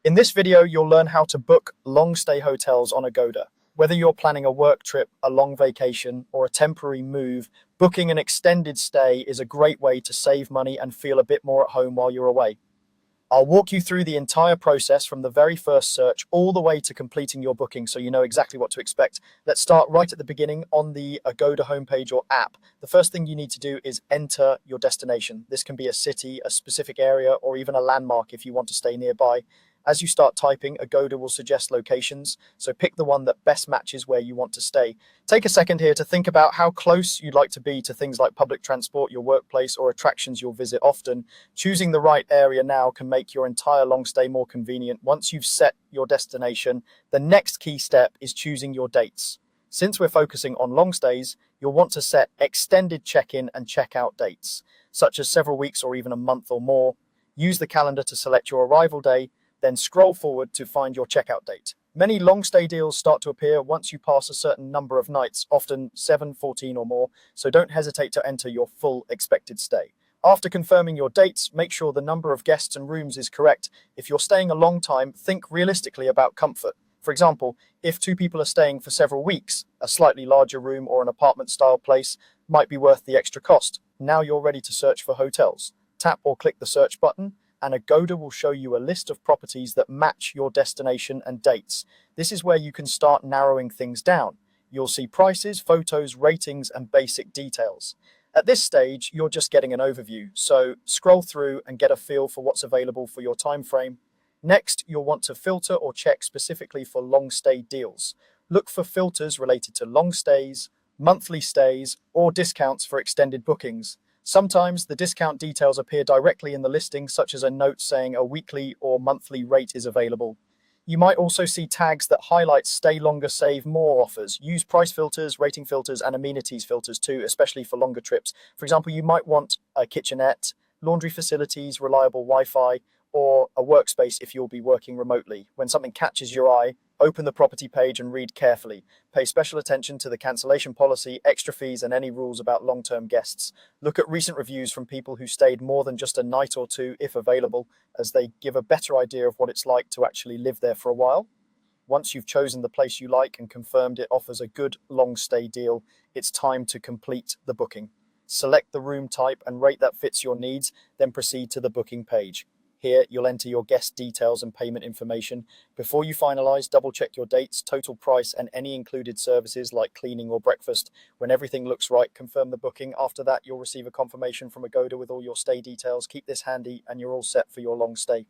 In this video, you'll learn how to book long stay hotels on Agoda. Whether you're planning a work trip, a long vacation, or a temporary move, booking an extended stay is a great way to save money and feel a bit more at home while you're away. I'll walk you through the entire process from the very first search all the way to completing your booking so you know exactly what to expect. Let's start right at the beginning on the Agoda homepage or app. The first thing you need to do is enter your destination. This can be a city, a specific area, or even a landmark if you want to stay nearby. As you start typing, Agoda will suggest locations, so pick the one that best matches where you want to stay. Take a second here to think about how close you'd like to be to things like public transport, your workplace, or attractions you'll visit often. Choosing the right area now can make your entire long stay more convenient. Once you've set your destination, the next key step is choosing your dates. Since we're focusing on long stays, you'll want to set extended check-in and check-out dates, such as several weeks or even a month or more. Use the calendar to select your arrival day, then scroll forward to find your checkout date. Many long stay deals start to appear once you pass a certain number of nights, often 7, 14 or more, so don't hesitate to enter your full expected stay. After confirming your dates, make sure the number of guests and rooms is correct. If you're staying a long time, think realistically about comfort. For example, if 2 people are staying for several weeks, a slightly larger room or an apartment-style place might be worth the extra cost. Now you're ready to search for hotels. Tap or click the search button, and Agoda will show you a list of properties that match your destination and dates. This is where you can start narrowing things down. You'll see prices, photos, ratings, and basic details. At this stage, you're just getting an overview, so scroll through and get a feel for what's available for your time frame. Next, you'll want to filter or check specifically for long stay deals. Look for filters related to long stays, monthly stays, or discounts for extended bookings. Sometimes the discount details appear directly in the listing, such as a note saying a weekly or monthly rate is available. You might also see tags that highlight stay longer, save more offers. Use price filters, rating filters, and amenities filters too, especially for longer trips. For example, you might want a kitchenette, laundry facilities, reliable Wi-Fi, or a workspace if you'll be working remotely. When something catches your eye, open the property page and read carefully. Pay special attention to the cancellation policy, extra fees, and any rules about long-term guests. Look at recent reviews from people who stayed more than just a night or two, if available, as they give a better idea of what it's like to actually live there for a while. Once you've chosen the place you like and confirmed it offers a good long stay deal, it's time to complete the booking. Select the room type and rate that fits your needs, then proceed to the booking page. Here, you'll enter your guest details and payment information. Before you finalize, double-check your dates, total price, and any included services like cleaning or breakfast. When everything looks right, confirm the booking. After that, you'll receive a confirmation from Agoda with all your stay details. Keep this handy, and you're all set for your long stay.